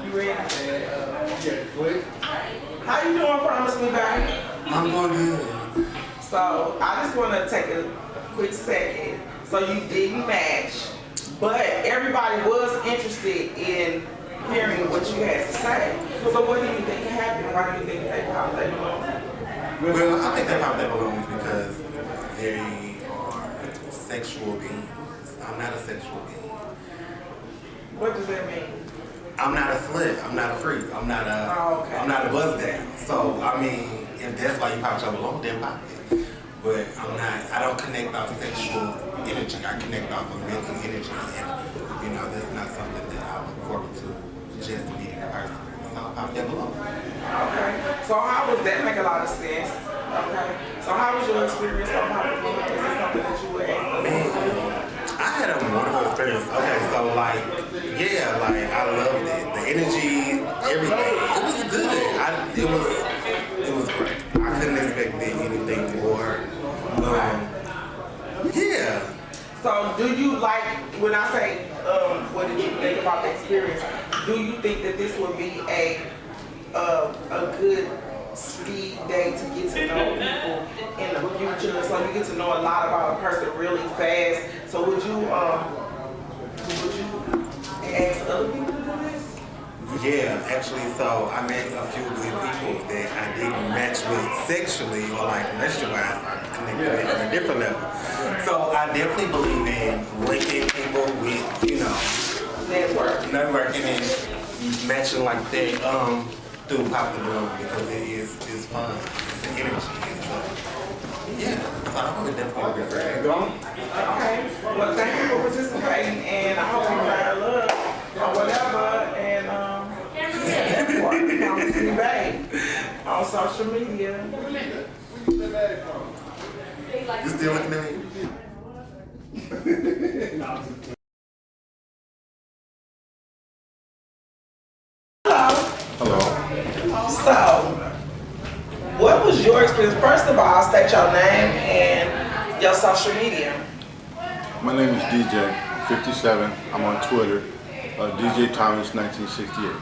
You ready? How you doing, Promise Me, baby? I'm doing good. So I just want to take a quick second. So you didn't match, but everybody was interested in hearing what you had to say. So what do you think happened? Why do you think they popped that balloon? Well, I think they popped that balloons because they are sexual beings. I'm not a sexual being. What does that mean? I'm not a slut. I'm not a freak. I'm not a. Okay. I'm not a buzz down. So I mean, if that's why you popped your balloon, then pop it. But I'm not. I don't connect off sexual energy. I connect off of mental energy, and that's not something that I look forward to just meeting a person. So I popped that balloon. Okay. So how was that? Make a lot of sense. Okay. So how was your experience on popping the balloon? Is it something that you were able to do? I had a wonderful experience. Okay, so I loved it. The energy, everything. It was good. It was great. I couldn't expect anything more. Yeah. So do you like, when I say, what did you think about the experience, do you think that this would be a good speed date to get to know people in the future? So you get to know a lot about a person really fast. So would you ask other people to do this? Yeah, actually, so I met a few good people that I didn't match with sexually or like relationship-wise. I connected with on a different level. So I definitely believe in linking people with, networking and matching like that through Pop the Balloon because it's fun. It's an energy. So I would definitely be great. Okay. Well, thank you for participating, and I hope you find love or whatever. And Promise Me Babe on social media. You still looking at me? Hello. So, what was your experience? First of all, state your name and your social media. My name is DJ, 57. I'm on Twitter, DJ Thomas 1968.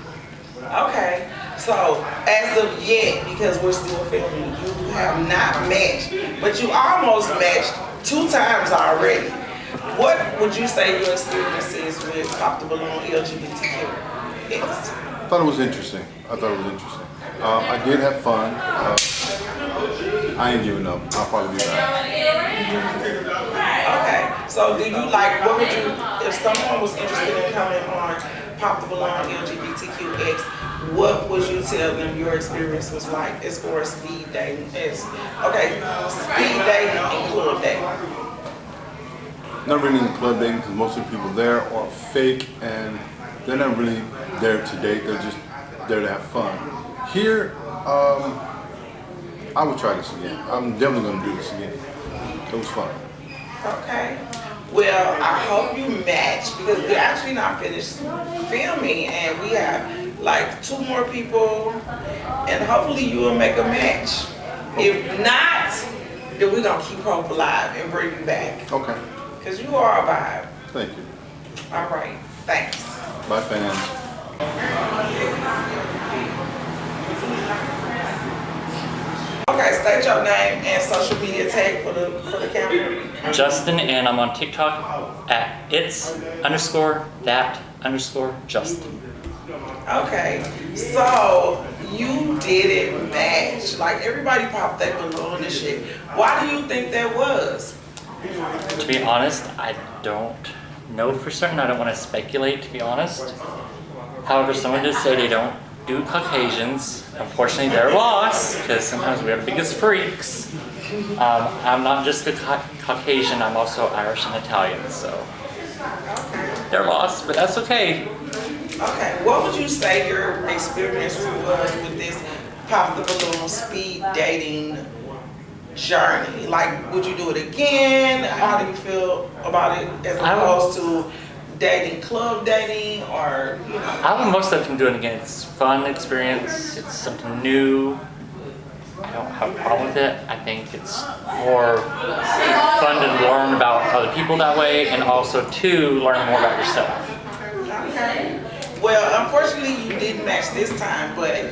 Okay, so as of yet, because we're still filming, you have not matched, but you almost matched 2 times already. What would you say your experience is with Pop the Balloon LGBTQX? I thought it was interesting. I did have fun. I ain't giving up. I'll probably be back. Okay, so do you like, what would you, if someone was interested in coming on Pop the Balloon LGBTQX, what would you tell them your experience was like as far as speed dating? Speed dating and club dating. Not really into club dating because most of the people there are fake and they're not really there to date. They're just there to have fun. Here, I would try this again. I'm definitely going to do this again. It was fun. Okay. Well, I hope you match because we're actually not finished filming and we have like 2 more people and hopefully you will make a match. If not, then we're going to keep hope alive and bring you back. Okay. Because you are a vibe. Thank you. All right. Thanks. Bye, fans. Okay, state your name and social media tag for the camera. Justin, and I'm on TikTok at its_that_Justin. Okay, so you didn't match. Like everybody popped that balloon and shit. Why do you think that was? To be honest, I don't know for certain. I don't want to speculate, to be honest. However, someone did say they don't do Caucasians. Unfortunately, they're lost because sometimes we are the biggest freaks. I'm not just a Caucasian, I'm also Irish and Italian, so they're lost, but that's okay. Okay, what would you say your experience was with this Pop the Balloon speed dating journey? Like, would you do it again? How do you feel about it as opposed to dating, club dating, or, I would most definitely do it again. It's a fun experience, it's something new. I don't have a problem with it. I think it's more fun to learn about other people that way and also to learn more about yourself. Okay. Well, unfortunately, you didn't match this time, but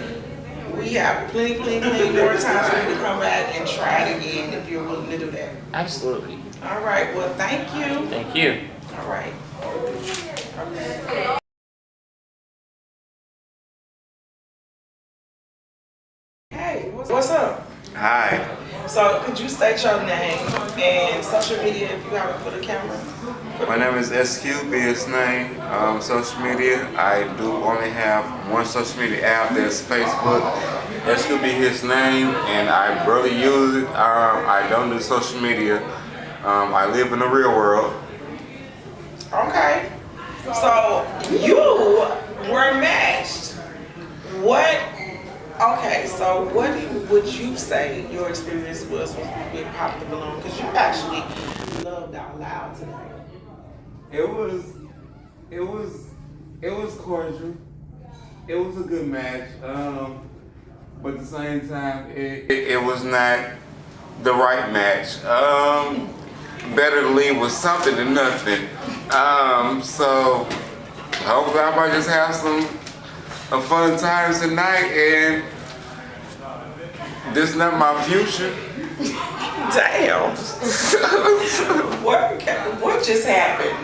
we have plenty more times for you to come back and try it again if you're willing to do that. Absolutely. All right. Well, thank you. Thank you. All right. Hey, what's up? Hi, So, could you state your name and social media if you have it for the camera? my name is SQ, be his name. Social media, I do only have one social media app, that's Facebook. SQ be his name, and I barely use it. I don't do social media. I live in the real world. Okay. So, you were matched. What? Okay, so what would you say your experience was with Pop the Balloon? Because you actually loved out loud today. It was cordial. It was a good match. But at the same time, It was not the right match. Better to leave with something than nothing. So hopefully I might just have some fun times tonight, and this not my future. Damn. What just happened?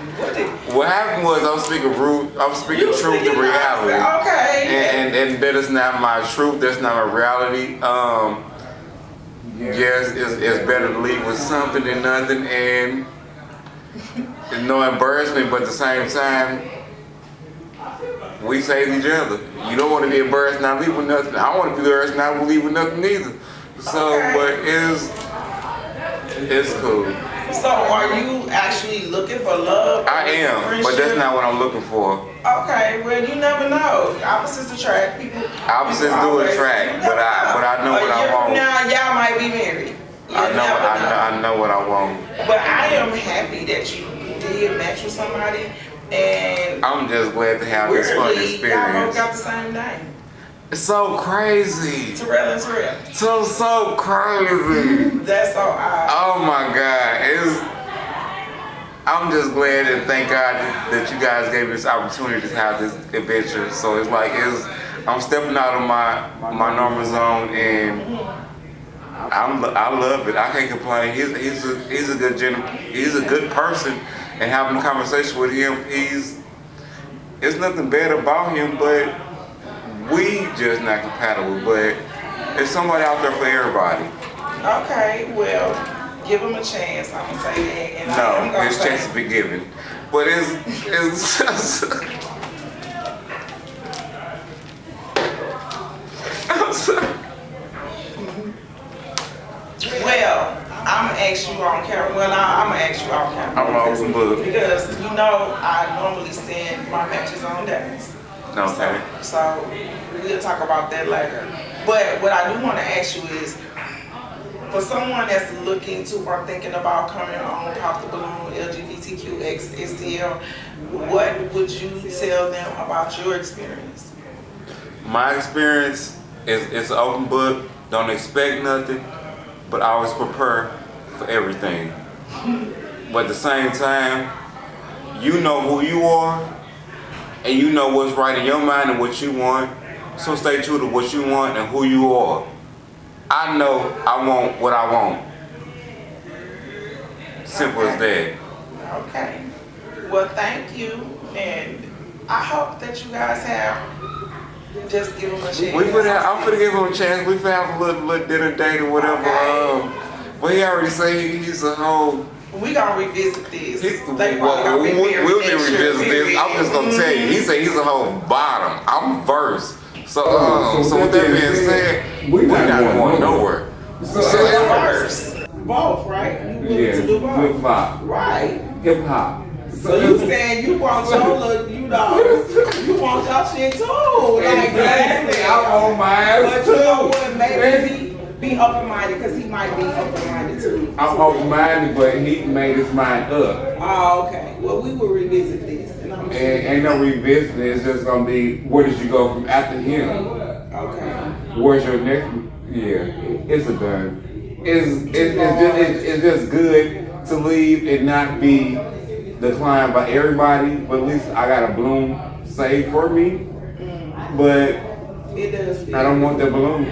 What happened was I'm speaking truth to reality. Okay. And that is not my truth, that's not my reality. Yes, it's better to leave with something than nothing, and no embarrassment, but at the same time, we save each other. You don't want to be embarrassed not leave with nothing. I don't want to be embarrassed not leave with nothing either. So, Okay. but it's cool. So are you actually looking for love? I am, but that's not what I'm looking for. Okay, well you never know. Opposites attract. Opposites do attract, but I know what I want. Now y'all might be married. I know what I want. But I am happy that you did match with somebody, and I'm just glad to have this fun y'all both experience. got the same name. It's so crazy. Terrell and Terrell. So crazy. That's so odd. Oh my God. I'm just glad and thank God that you guys gave me this opportunity to have this adventure. So it's like I'm stepping out of my normal zone, and I love it. I can't complain. He's a good gentleman. He's a good person, and having a conversation with him, it's nothing bad about him, but we just not compatible. But there's somebody out there for everybody. Okay, well, give him a chance. I'm gonna say that. And I'm No, gonna his say, chance to be given. But it's well, I'm gonna ask you on camera. Well, I'm gonna ask you on camera. I'm an open book. Because you know I normally send my matches on days. Okay. So we'll talk about that later. But what I do want to ask you is, for someone that's looking to or thinking about coming on Pop the Balloon, Lgbtqx, STL, what would you tell them about your experience? My experience is it's an open book. Don't expect nothing, but always prepare for everything. But at the same time, you know who you are, and you know what's right in your mind and what you want. So stay true to what you want and who you are. I know I want what I want. Simple as that. Okay. Well, thank you, and I hope that you guys have just give them a chance. I'm finna give him a chance. We finna have a little dinner date or whatever. Okay. But he already say he's a whole. We gonna revisit this. We'll be revisiting this. I'm just gonna tell you. He said he's a whole bottom. I'm verse. So with that being said, we're not going nowhere. First, both, right? You willing to do both? Hip hop. Right. Hip hop. So you saying you want your look, you want your shit too? Like Exactly. I want mine But you know what? Maybe be open-minded, because he might be open-minded too. I'm open-minded, but he made his mind up. Oh, okay. Well, we will revisit this, and I'm And ain't no revisiting. It's just gonna be, where did you go from after him? okay. Where's your next? Yeah, it's a done. It's just good to leave and not be declined by everybody. But at least I got a bloom saved for me, but It does feel. I don't want that balloon.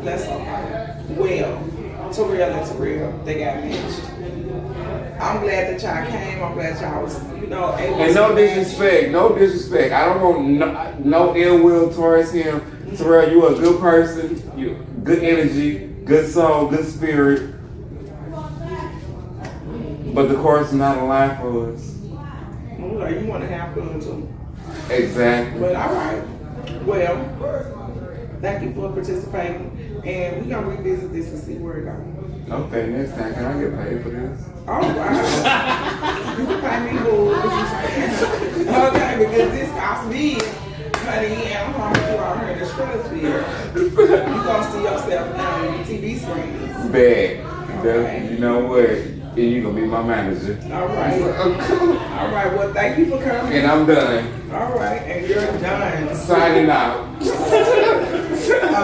That's okay. Well, Terrell and Terrell, they got matched. I'm glad that y'all came. I'm glad y'all was, able And to no match. disrespect. I don't want no ill will towards him. Terrell, you a good person. You good energy, good soul, good spirit. But the course is not aligned for us. Well, you want to have fun too. Exactly. But all right. Well, thank you for participating. And we're going to revisit this and see where it goes. Okay, next time, can I get paid for this? Oh, wow. You can pay me more. Okay, because this cost me, honey, and I'm going to you out here in the stratosphere. You're going to see yourself on the TV screens. Bad. Okay. You know what? And you gonna be my manager. All right. All right. Well, thank you for coming. And I'm done. All right. And you're done. Signing out. A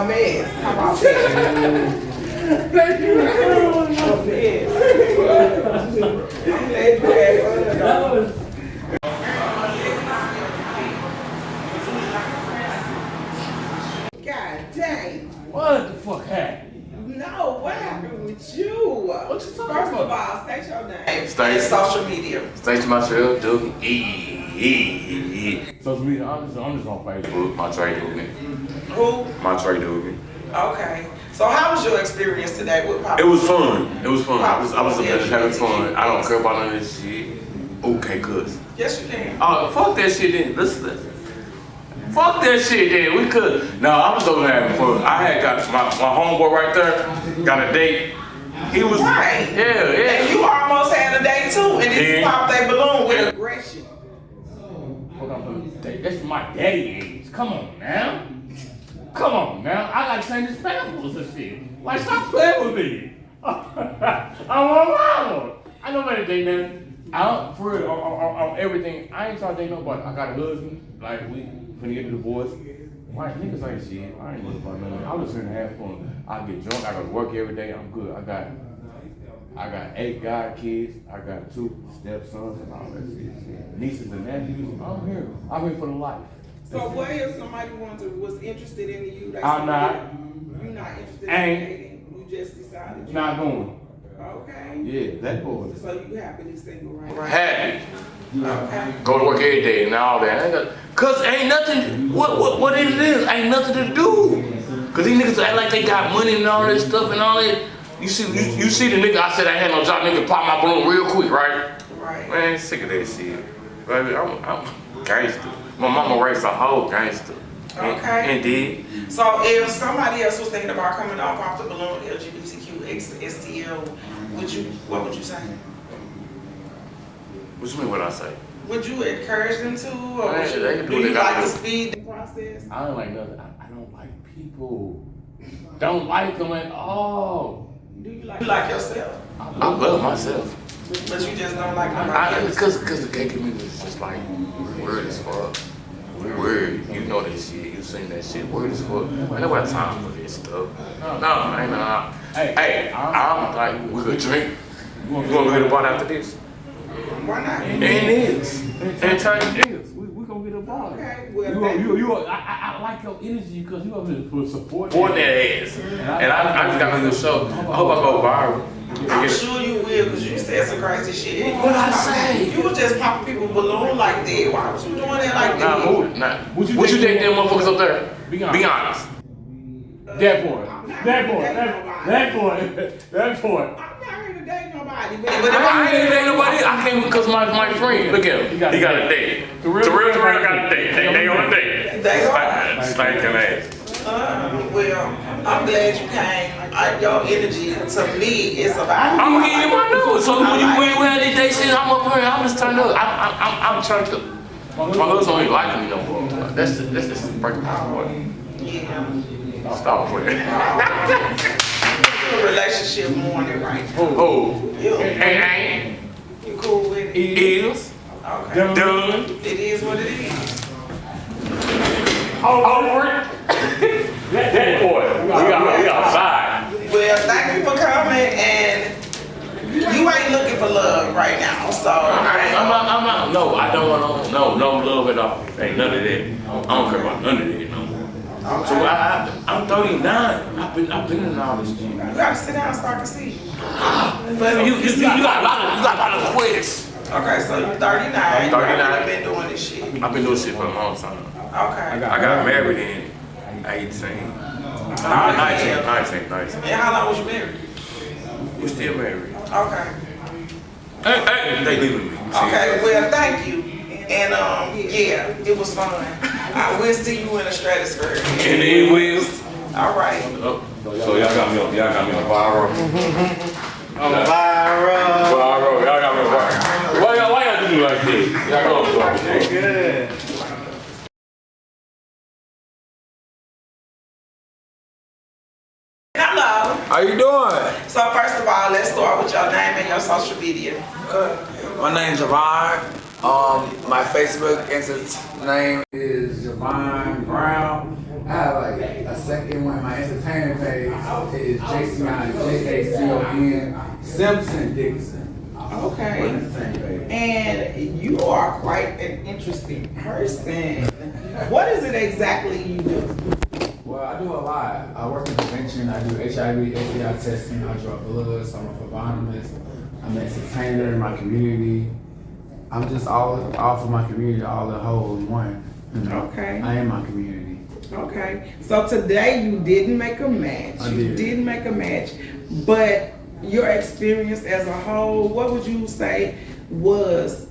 mess. How about that? Thank you. A mess. I'm glad you had fun. God dang. What the fuck happened? No, what happened with you? What you talking First about? of all, state your name. State- And social media. Thanks to myself, dude. Social media, I'm just on Facebook. My Trey Dugan. Who? My Trey Dugan. Okay. So how was your experience today with Papa? It was fun. It was fun. I was just having fun. I don't care about none of this shit. Okay, cuz. Yes, you can. Oh, fuck that shit then. Listen. Fuck that shit then. We could. No, I was over having fun. I had got my homeboy right there, got a date. He was. Right. Yeah. And you almost had a day too, and then you Yeah. popped that balloon with aggression. Fuck, that's my daddy age. Come on now. Come on now. I gotta change his pampers and shit. Like, stop playing with me. I'm on. I know better than that. I don't, for real, on everything. I ain't trying to date nobody. I got a husband. Like, we finna get to the boys. Like, niggas ain't shit. I ain't looking for nothing. I'm just here to have fun. I get drunk. I go to work every day. I'm good. I got 8 god kids. I got 2 stepsons and all that shit. Nieces and nephews. I'm here. I'm here for the life. So what if somebody was interested in you? They I'm said, not. You're not interested Ain't. in dating. You just decided. You Not going. Okay. Yeah, that boy. So you happily single, right? Happy. Okay. Go to work every day and all that. Cause ain't nothing. What it is? Ain't nothing to do. Cause these niggas act like they got money and all that stuff and all that. You see the nigga. I said I had no job. Nigga pop my balloon real quick, right? Right. Man, sick of that shit. Baby, I'm gangster. My mama raised a whole gangster. Okay. Indeed. So if somebody else was thinking about coming off the balloon LGBTQX STL, what would you say? What you mean what I say? Would you encourage them to, or Man, would you, they can do do what you they gotta like to do. speed the process? I don't like nothing. I don't like people. Don't like them at all. Do you like yourself, I love myself. but you just don't like nobody else? Cause the gay community is just like weird as fuck. Weird. You know that shit. You seen that shit. Weird as fuck. I never have time for this stuff. No, ain't no. Hey, I'm like, we could drink. You wanna go to the bar after this? Why not? And it is. And try to We gonna get a ball. Okay, well, I like your energy because you up here for support. Boy, that ass. And I just got on the show. I hope I go viral. I'm sure you will, because you said some crazy shit. What I say? You was just popping people balloon like that. Why was you doing that like that? What you think them motherfuckers up there? Be honest. That boy. I'm not here to date nobody, but I ain't dating nobody. I came because my friend. Look at him. He got a date. The real got a date. They on a date. they are. Stinking ass. Well, I'm glad you came. Your energy to me is about. I'm gonna give you my number. So when you have these dates, I'm up here. I'm just turned up. I'm turned up. My husband ain't liking me no more. That's the breaking my heart. Yeah. Stop playing. Relationship more than right. Oh. You, Ain't. you cool with it? Is. Okay. Done. It is what it is. Over. That boy. We outside. Well, thank you for coming, and you ain't looking for love. love right now, so I'm not. No, I don't want no love at all. Ain't none of that. I don't care about none of that. No. So I'm 39. I've been in all this shit. you gotta sit down so I can see. Baby, you got a lot of quests. Okay, so you're 39. I'm 39. You've been doing this shit. I've been doing shit for a long time. Okay. I got married in 18. 19. And how long was you married? We still married. Okay. Hey, they leaving me. Okay, well, thank you. And yeah, it was fun. I will see you in the stratosphere. And it will. All right. Oh, so y'all got me on viral. Viral. Y'all got me on viral. Why y'all do me like this? Y'all know I'm sorry. Good. Hello. How you doing? So first of all, let's start with your name and your social media. My name's Javon. My Facebook name is Javon Brown. I have like a second one. My entertainment page is JCon Simpson Dixon. Okay. And you are quite an interesting person. What is it exactly you do? Well, I do a lot. I work in prevention. I do HIV, STI testing. I draw blood. So I'm a phlebotomist. I'm an entertainer in my community. I'm just all for my community, all the whole in one. You know? Okay. I am my community. Okay. So today you didn't make a match. I You did. didn't make a match, but your experience as a whole, what would you say was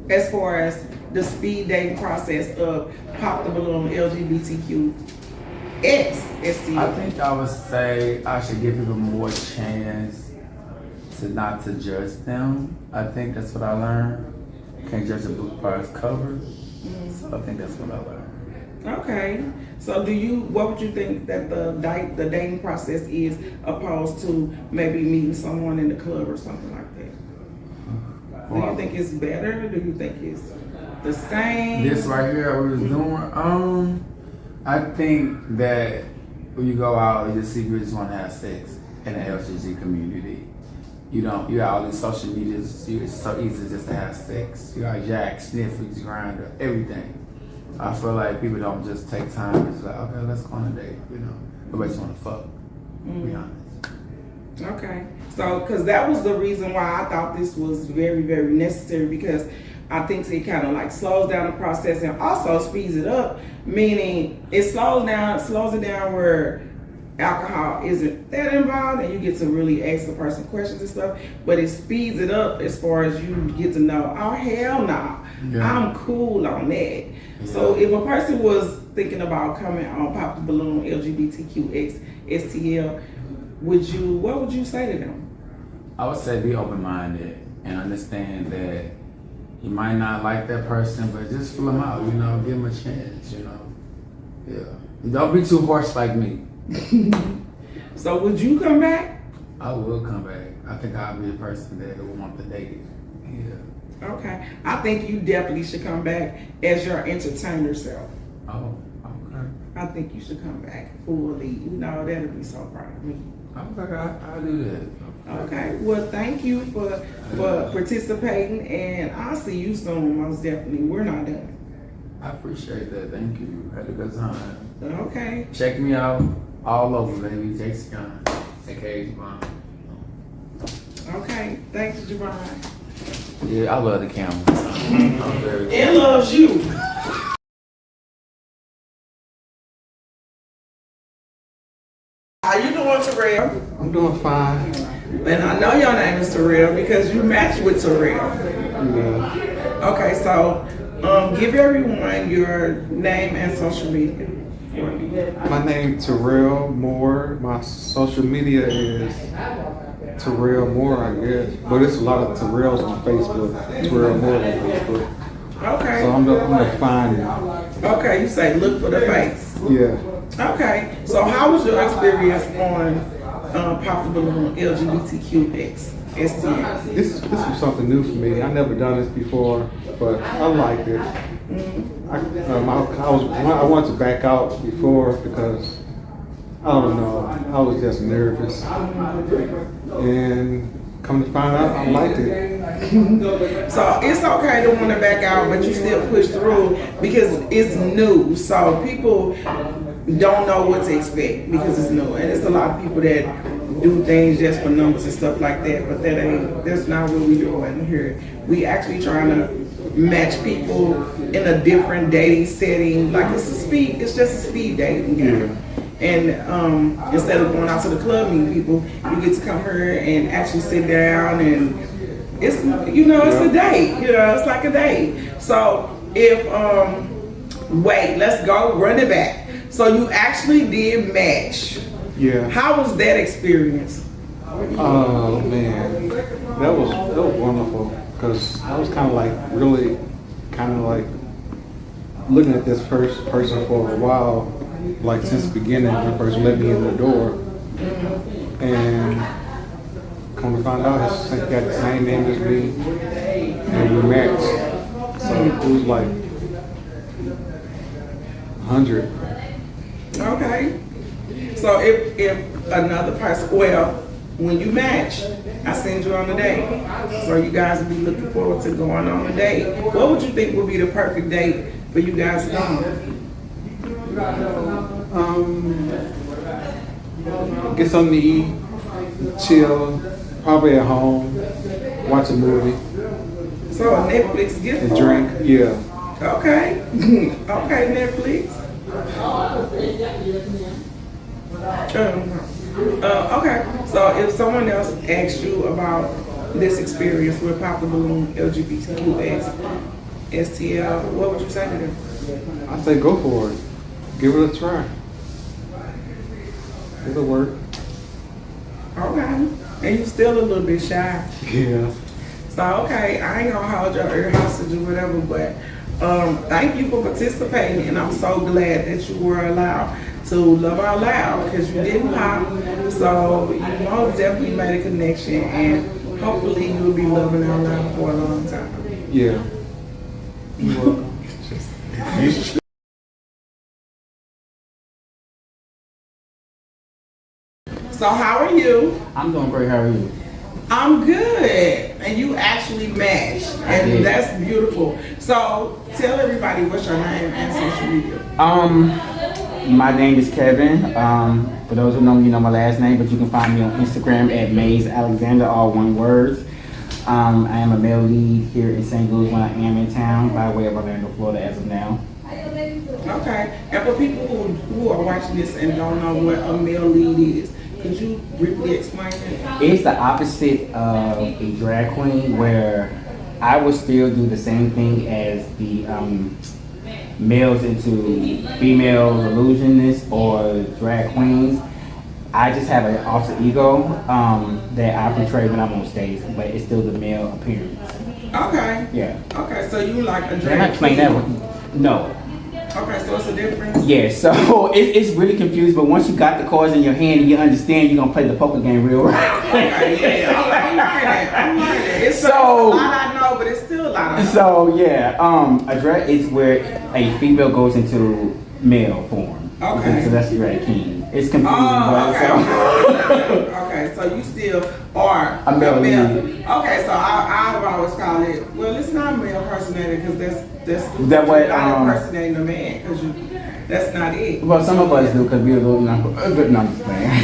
as far as the speed dating process of Pop the Balloon LGBTQX STL? I think I would say I should give people more chance to not to judge them. I think that's what I learned. Can't judge a book by its cover. So I think that's what I learned. Okay. So what would you think that the dating process is opposed to maybe meeting someone in the club or something like that? Do you think it's better? Do you think it's the same? This right here we was doing, I think that when you go out, you just want to have sex in the LGBT community. You got all these social medias, it's so easy just to have sex. You got Jack, Sniffles, Grindr, everything. I feel like people don't just take time. It's like, okay, let's go on a date, you know. Everybody just want to fuck, to be honest. Okay. So, because that was the reason why I thought this was very, very necessary, because I think it kind of like slows down the process and also speeds it up, meaning it slows it down where alcohol isn't that involved and you get to really ask the person questions and stuff, but it speeds it up as far as you get to know, oh hell no, I'm cool on that. Yeah. So if a person was thinking about coming on Pop the Balloon LGBTQX STL, what would you say to them? I would say be open-minded and understand that you might not like that person, but just fill them out, you know, give them a chance, you know. Yeah. Don't be too harsh like me. So would you come back? I will come back. I think I'll be a person that will want to date. Yeah. Okay. I think you definitely should come back as your entertainer self. Oh, okay. I think you should come back fully. You know, that'll be so proud of me. Okay, I'll do that. Okay. Well, thank you for participating, and I'll see you soon, most definitely. We're not done. I appreciate that. Thank you. Had a good time. Okay. Check me out all over, baby. JCon, aka Javon. Okay. Thanks, Javon. Yeah, I love the camera. I'm very It loves you. How you doing, Terrell? I'm doing fine. And I know your name is Terrell because you match with Terrell. Yeah. Okay, so give everyone your name and social media. My name Terrell Moore. My social media is Terrell Moore, I guess. But it's a lot of Terrells on Facebook. Terrell Moore on Facebook. Okay. So I'm gonna find you. Okay, you say look for the face. Yeah. Okay, so how was your experience on Pop the Balloon LGBTQX STL? This was something new for me. I never done this before, but I liked it. I wanted to back out before because I don't know. I was just nervous, and come to find out, I liked it. So it's okay to want to back out, but you still push through because it's new. So people don't know what to expect because it's new, and it's a lot of people that do things just for numbers and stuff like that. But that's not what we doing here. We actually trying to match people in a different dating setting. Like it's just a speed dating game. And instead of going out to the club meeting people, you get to come here and actually sit down, and it's it's a date. It's like a date. So if wait, let's go run it back. So you actually did match. Yeah. How was that experience? Oh man, that was wonderful because I was kind of like looking at this person for a while, like since the beginning when the person let me in the door, and come to find out he got the same name as me, and we matched. So it was like 100. Okay. So if another person, well, when you match, I send you on a date. So you guys will be looking forward to going on a date. What would you think would be the perfect date for you guys to go on? Get something to eat, chill, probably at home, watch a movie, So a Netflix gift and card? drink. Yeah. Okay. Okay, Netflix. Okay, so if someone else asked you about this experience with Pop the Balloon, Lgbtqx, STL, what would you say to them? I say go for it. Give it a try. It'll work. Okay, and you still a little bit shy. Yeah. So okay, I ain't gonna hold your ear hostage or whatever, but thank you for participating, and I'm so glad that you were allowed to love out loud because you didn't pop. So you most definitely made a connection, and hopefully you'll be loving out loud for a long time. Yeah. You're welcome. So how are you? I'm doing great. How are you? I'm good, and you actually matched, and that's beautiful. So tell everybody what's your name and social media. My name is Kevin. For those who know me, you know my last name, but you can find me on Instagram at Maze Alexander, all one word. I am a male lead here in St. Louis when I am in town by way of Orlando, Florida as of now. Okay, and for people who are watching this and don't know what a male lead is, could you briefly explain it? It's the opposite of a drag queen, where I would still do the same thing as the males into female illusionists or drag queens. I just have an alter ego that I portray when I'm on stage, but it's still the male appearance. Okay. Yeah. Okay, so you like a Can I drag explain queen? that one? No. Okay, so it's a difference? Yeah, so it's really confused, but once you got the cards in your hand and you understand, you're gonna play the poker game real right. Okay, yeah, I'm learning. It's a So- lot I know, but it's still a lot I know. So yeah, a drag is where a female goes into male form. Okay. So that's drag king. It's confusing, Oh, but okay. Okay, so you still are A male lead. Okay, so I've always called it, well, it's not male impersonator because that's That what, you're not impersonating a man because that's not it. well, some of us do because we're a little good numbers, man.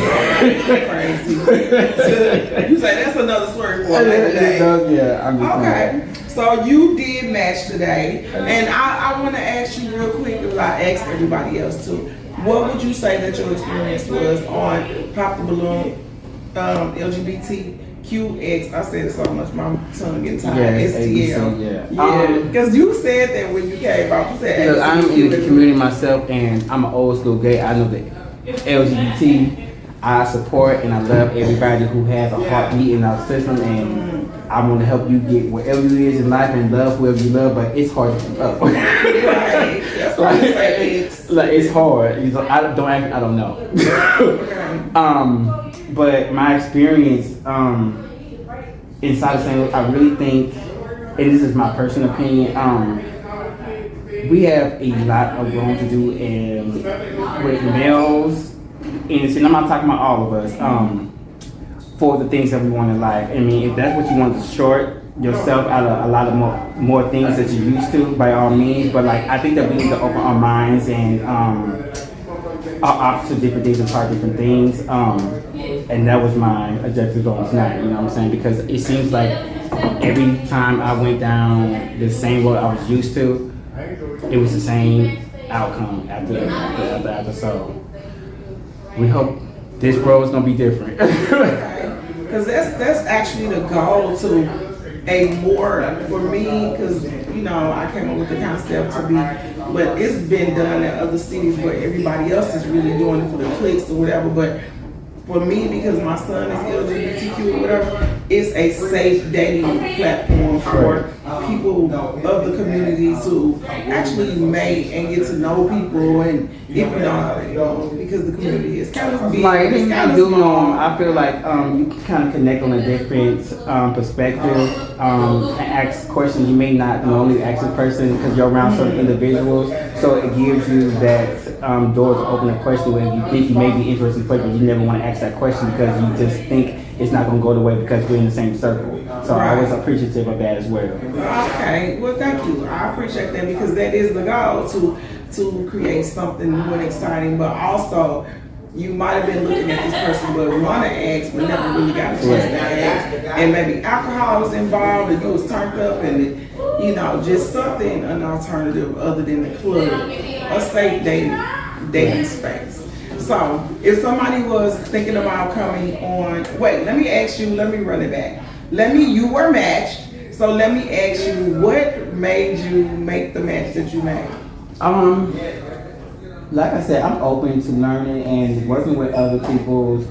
Crazy. You say that's another story for another day. Yeah, I'm just Okay, so you did match today, and I want to ask you real quick, because I asked everybody else too. What would you say that your experience was on Pop the Balloon, LGBTQX? I said it so much, my tongue gets tired. Yeah, STL. ABC, Yeah, because you said that when you came out. You said Because I'm in the LGBTQ. community myself, and I'm an old school gay. I know the LGBT. I support and I love everybody who has a heartbeat in our system, and I want to help you get wherever you is in life and love whoever you love. But it's hard to keep up. Right. That's what I say. It's hard. I don't know. But my experience inside of St. Louis, I really think, and this is my personal opinion, we have a lot of room to do with males. And I'm not talking about all of us. for the things that we want in life. I mean, if that's what you want to short yourself out of a lot of more things that you're used to, by all means. But like, I think that we need to open our minds and our options to different things and try different things. And that was my objective goal tonight. You know what I'm saying? Because it seems like every time I went down the same road I was used to, it was the same outcome after. So we hope this road is gonna be different. Because that's actually the goal to a more, for me, because I came up with the concept to be, but it's been done in other cities where everybody else is really doing it for the clicks or whatever. But for me, because my son is LGBTQ or whatever, it's a safe dating platform for people of the community to actually mate and get to know people, and if you don't already know, because the community is kind of big. Like, it's kind of I small. feel like you can kind of connect on a different perspective and ask questions you may not normally ask a person because you're around certain individuals. So it gives you that door to open a question where you think you may be interested in, but you never want to ask that question because you just think it's not going to go the way because we're in the same circle. So I was appreciative of that as well. Okay, well, thank you. I appreciate that because that is the goal, to create something new and exciting, but also you might have been looking at this person but want to ask but never really got a chance to ask, and maybe alcohol was involved and you was turned up, and just something, an alternative other than the club, a safe dating space. So if somebody was thinking about coming on, let me run it back. You were matched, so let me ask you, what made you make the match that you made? Like I said, I'm open to learning and working with other people's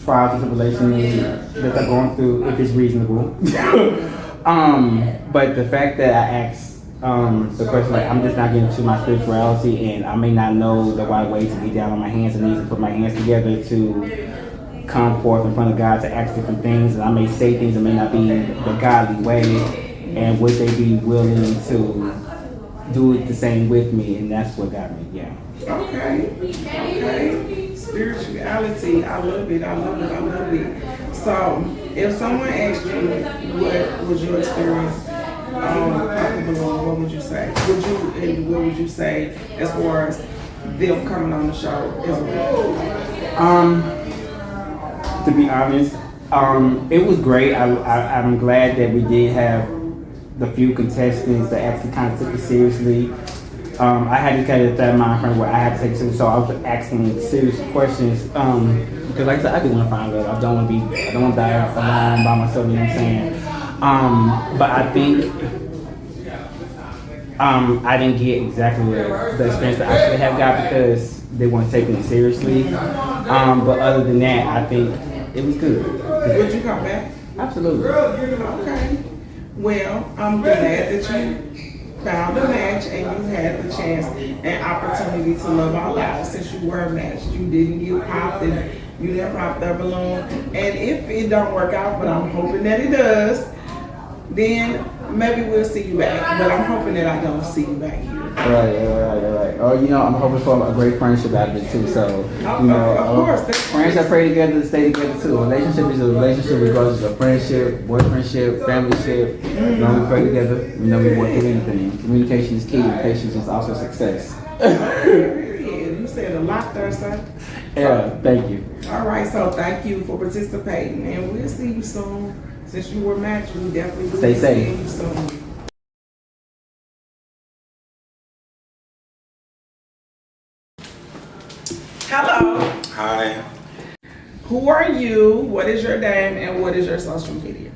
trials and tribulations that they're going through, if it's reasonable. But the fact that I asked the question, like, I'm just not getting to my spirituality, and I may not know the right way to get down on my hands and knees and put my hands together to come forth in front of God to ask different things, and I may say things that may not be the godly way, and would they be willing to do it the same with me? And that's what got me, yeah. Okay. Spirituality, I love it. So, if someone asked you what was your experience, what would you say? What would you say as far as them coming on the show as well? To be honest, it was great. I'm glad that we did have the few contestants that actually kind of took it seriously. I had to kind of that mind frame where I had to take it seriously, so I was asking serious questions. Because like I said, I didn't want to find love. I don't want to die alone by myself. You know what I'm saying? But I think I didn't get exactly the experience that I should have got because they weren't taking it seriously. But other than that, I think it was good. Would you come back? Absolutely. Okay. Well, I'm glad that you found a match and you had the chance and opportunity to love out loud. Since you were matched, you didn't get popped and you didn't pop their balloon. And if it don't work out, but I'm hoping that it does, then maybe we'll see you back. But I'm hoping that I don't see you back here. Right. Oh, I'm hoping for a great friendship out of it too. So, of course, friends that pray together stay together too. A relationship is a relationship regardless of friendship, boyfriendship, familyship. We pray together. We work through anything. Communication is key. And patience is also success. You said a lot there, sir. Yeah, thank you. All right, so thank you for participating, and we'll see you soon. Since you were matched, we definitely will Stay see safe. you soon. Hello. Hi. Who are you? What is your name and what is your social media?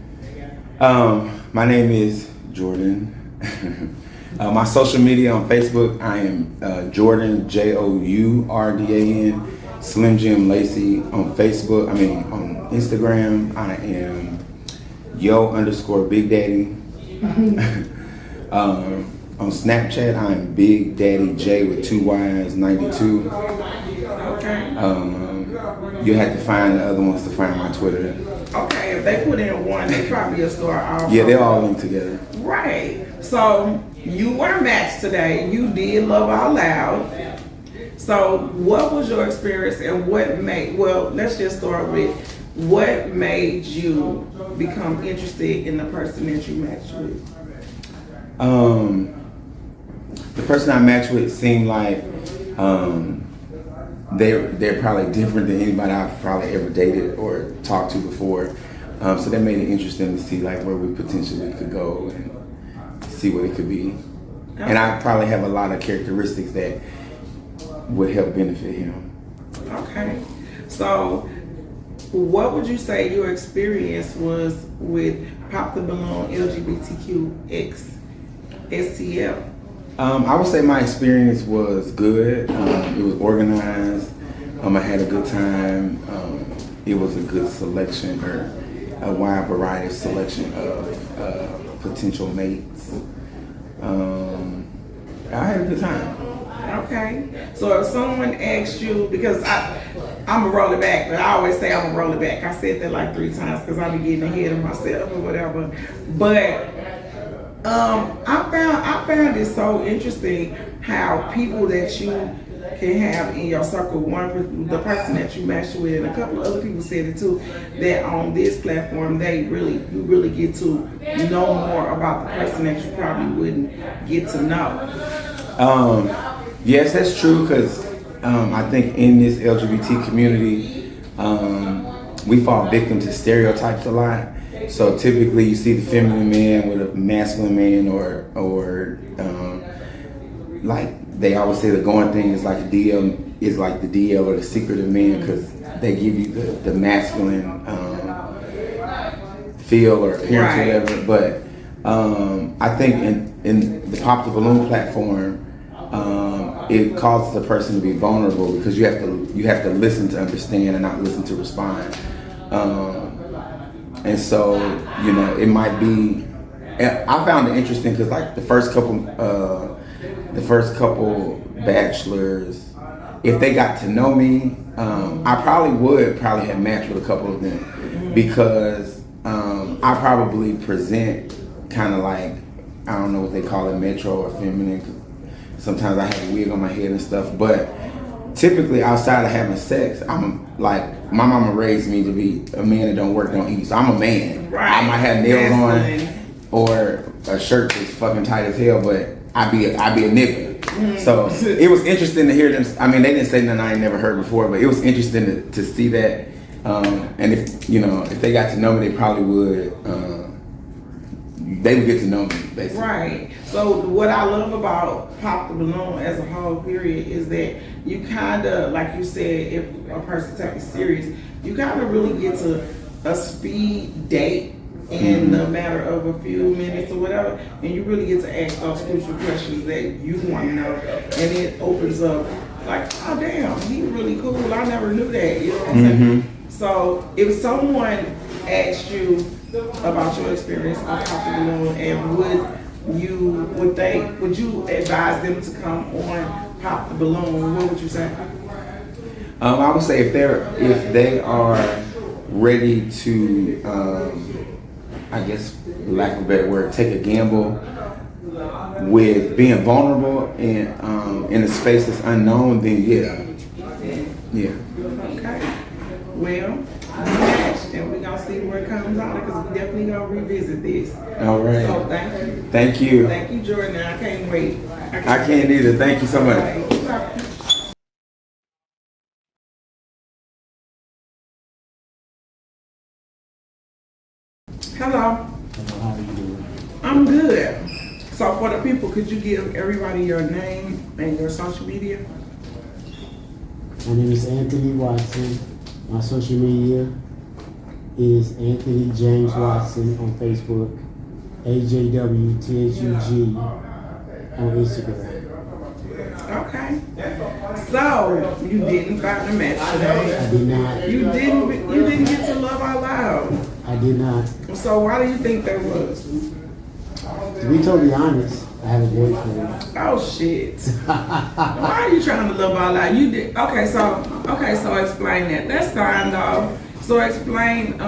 My name is Jordan. My social media on Facebook, I am Jordan, Jourdan, Slim Jim Lacey on Facebook. On Instagram, I am yo_Big Daddy. On Snapchat, I am Big Daddy J with 2 Y's 92. Okay. You have to find the other ones to find my Twitter. Okay, if they put in one, they probably will start off. Yeah, they're all linked together. Right. So you were matched today. You did love out loud. So what was your experience and what made? Well, let's just start with what made you become interested in the person that you matched with? The person I matched with seemed like they're probably different than anybody I've probably ever dated or talked to before. So that made it interesting to see like where we potentially could go and see what it could be. Okay. And I probably have a lot of characteristics that would help benefit him. Okay. So what would you say your experience was with Pop the Balloon LGBTQX STL? I would say my experience was good. It was organized. I had a good time. It was a good selection, or a wide variety of selection of potential mates. I had a good time. Okay. So if someone asked you, because I'm a roll it back, but I always say I'm a roll it back. I said that like 3 times because I be getting ahead of myself or whatever. But I found it so interesting how people that you can have in your circle, the person that you matched with, and a couple of other people said it too, that on this platform you really get to know more about the person that you probably wouldn't get to know. Yes, that's true, because I think in this LGBT community, we fall victim to stereotypes a lot. So typically you see the feminine man with a masculine man, or like they always say the going thing is like the DL or the secretive man, because they give you the masculine feel or appearance, right, or whatever. But I think in the Pop the Balloon platform, it causes a person to be vulnerable, because you have to listen to understand and not listen to respond. And so, it might be. I found it interesting because, like, the first couple bachelors, if they got to know me, I probably would have matched with a couple of them, because I probably present kind of like, I don't know what they call it, metro or feminine. Sometimes I have a wig on my head and stuff, but typically outside of having sex, I'm like, my mama raised me to be a man that don't work, don't eat. So I'm a man. Right. I might have nails on or a shirt that's fucking tight as hell, but I be a nigga. So it was interesting to hear them. I mean, they didn't say nothing I ain't never heard before, but it was interesting to see that. And if they got to know me, they probably would. They would get to know me, basically. Right. So what I love about Pop the Balloon as a whole period is that you kind of, like you said, if a person takes it serious, you kind of really get to a speed date in a matter of a few minutes or whatever, and you really get to ask those crucial questions that you want to know, and it opens up like, oh damn, he really cool. I never knew that. You know what I'm saying? So if someone asked you about your experience on Pop the Balloon, and would you advise them to come on Pop the Balloon? What would you say? I would say if they are ready to, I guess, for lack of a better word, take a gamble with being vulnerable and in a space that's unknown, then yeah. Okay. Well, matched, and we're gonna see where it comes out, because we definitely gonna revisit this. All right. So thank you. Thank you. Thank you, Jordan. I can't wait. I can't either. Thank you so much. Hello. How are you doing? I'm good. So for the people, could you give everybody your name and your social media? My name is Anthony Watson. My social media is Anthony James Watson on Facebook, AJWTHUG on Instagram. Okay. So you didn't find a match today. I did not. You didn't get to love out loud. I did not. So why do you think that was? To be totally honest, I have a boyfriend. Oh shit. Why are you trying to love out loud? You did. Okay, so explain that. That's fine though. So explain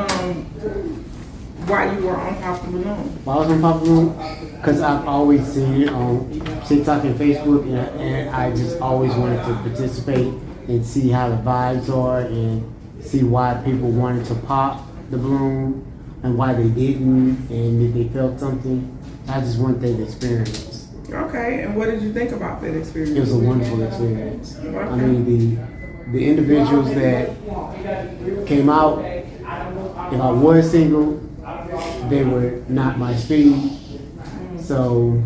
why you were on Pop the Balloon. Why I was on Pop the Balloon? Because I've always seen it on TikTok and Facebook, and I just always wanted to participate and see how the vibes are and see why people wanted to pop the balloon and why they didn't, and if they felt something. I just wanted the experience. Okay, and what did you think about that experience? It was a wonderful experience. Okay. I mean, the individuals that came out, if I was single, they were not my speed. So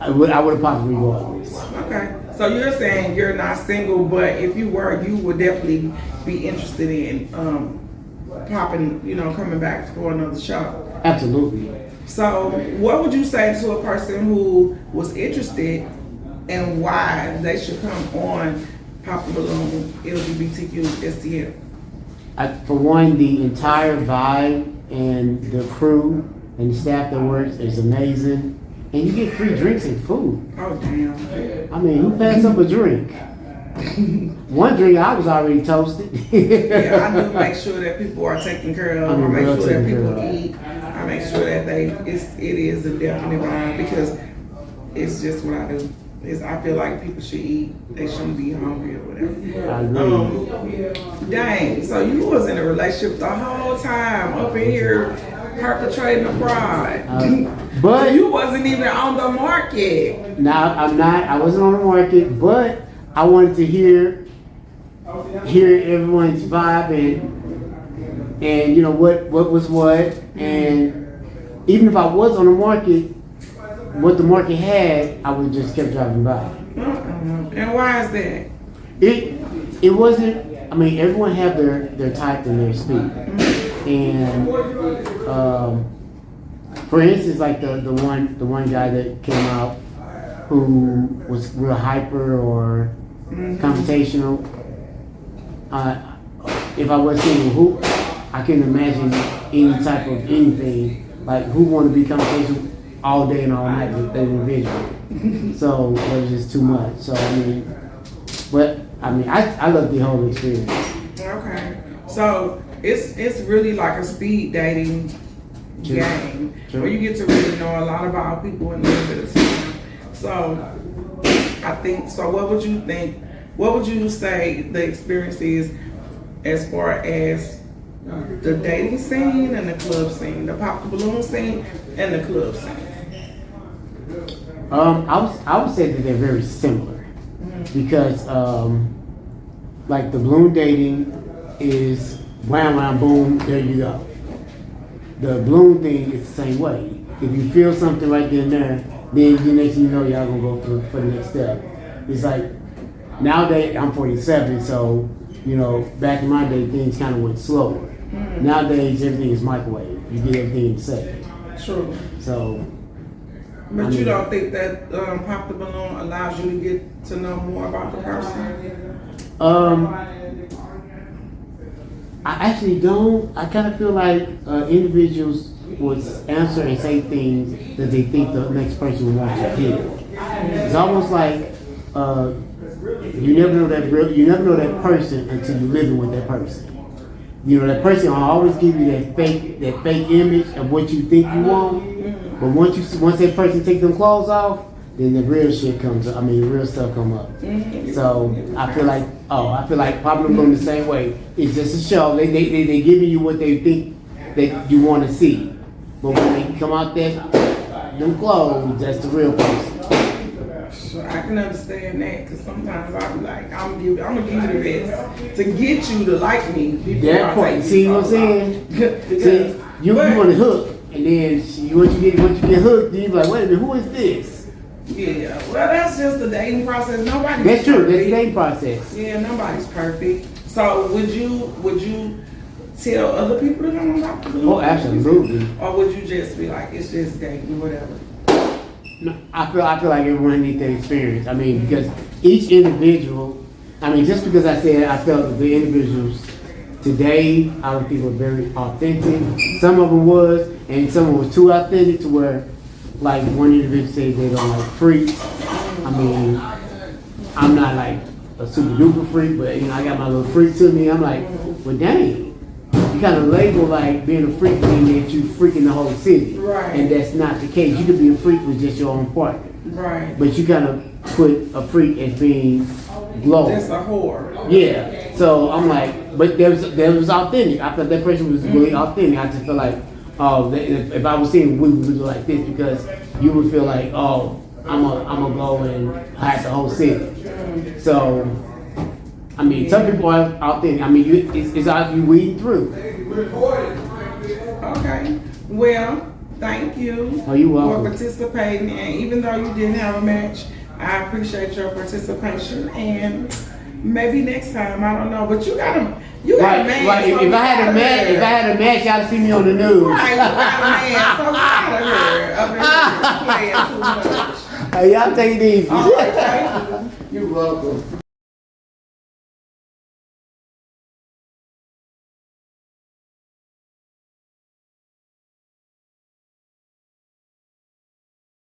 I would have popped regardless. Okay, so you're saying you're not single, but if you were, you would definitely be interested in popping, coming back for another show. Absolutely. So what would you say to a person who was interested and why they should come on Pop the Balloon LGBTQ STL? For one, the entire vibe and the crew and the staff that works is amazing. And you get free drinks and food. Oh, damn. I mean, who passed up a drink? One drink, I was already toasted. Yeah, I do make sure that people are taken care of. I make sure that people eat. I make sure that it is a definite vibe because it's just what I do. I feel like people should eat. They shouldn't be hungry or whatever. I agree. Dang, so you was in a relationship the whole time up in here perpetrating a fraud. But you wasn't even on the market. Now I'm not. I wasn't on the market, but I wanted to hear everyone's vibe and what was what, and even if I was on the market, what the market had, I would just kept driving by. And why is that? It wasn't. I mean, everyone have their type and their speed, and for instance, like the one guy that came out who was real hyper or confrontational. If I was single, I couldn't imagine any type of anything. Like, who want to be confrontational all day and all night with that individual? So it was just too much. So I love the whole experience. Okay, so it's really like a speed dating game where you get to really know a lot about people in a little bit of time. So I think so. What would you think? What would you say the experience is as far as the dating scene and the club scene, the Pop the Balloon scene and the club scene? I would say that they're very similar because like the balloon dating is wham wham boom, there you go. The balloon thing is the same way. If you feel something right then and there, then the next thing you know, y'all gonna go for the next step. It's like nowadays I'm 47, so back in my day things kind of went slower. Nowadays everything is microwave. You get everything in a second. True. So. But you don't think that Pop the Balloon allows you to get to know more about the person? I actually don't. I kind of feel like individuals would answer and say things that they think the next person would want to hear. It's almost like you never know that person until you're living with that person. That person will always give you that fake image of what you think you want. But once that person takes them clothes off, then the real shit comes up. I mean, the real stuff come up. So I feel like Pop the Balloon the same way. It's just a show. They giving you what they think that you want to see. But when they come out there, them clothes, that's the real person. So I can understand that because sometimes I be like, I'm gonna give you the best to get you to like me. That point. See what I'm saying? See, you want to hook. And then once you get hooked, then you be like, wait a minute, who is this? Yeah, well, that's just the dating process. Nobody's That's true. perfect. That's the dating process. Yeah, nobody's perfect. So would you tell other people to come on Pop the Balloon? Oh, absolutely. Or would you just be like, it's just dating, whatever? No, I feel like everyone needs that experience. I mean, because each individual. I mean, just because I said I felt that the individuals today, I don't think were very authentic. Some of them was, and some of them was too authentic to where, like one individual said they don't like freaks. I mean, I'm not like a super duper freak, but I got my little freak to me. I'm like, well, dang. You kind of label like being a freak meaning that you freaking the whole city. Right. And that's not the case. You could be a freak with just your own partner. Right. But you kind of put a freak as being glow. That's a whore. Yeah. So I'm like, but that was authentic. I thought that person was really authentic. I just feel like, oh, if I was seeing we would do like this, because you would feel like, oh, I'm gonna go and hide the whole city. So, I mean, some people are authentic. I mean, it's out you weeding through. Okay. Well, thank you Oh, you for welcome. participating. And even though you didn't have a match, I appreciate your participation. And maybe next time, I don't know. But you got a man. Right. So If I had a match, y'all see me on the news. Right, you got a man. So we out of here. Up in here playing too much. Hey, y'all take it easy. All right, thank you. You're welcome.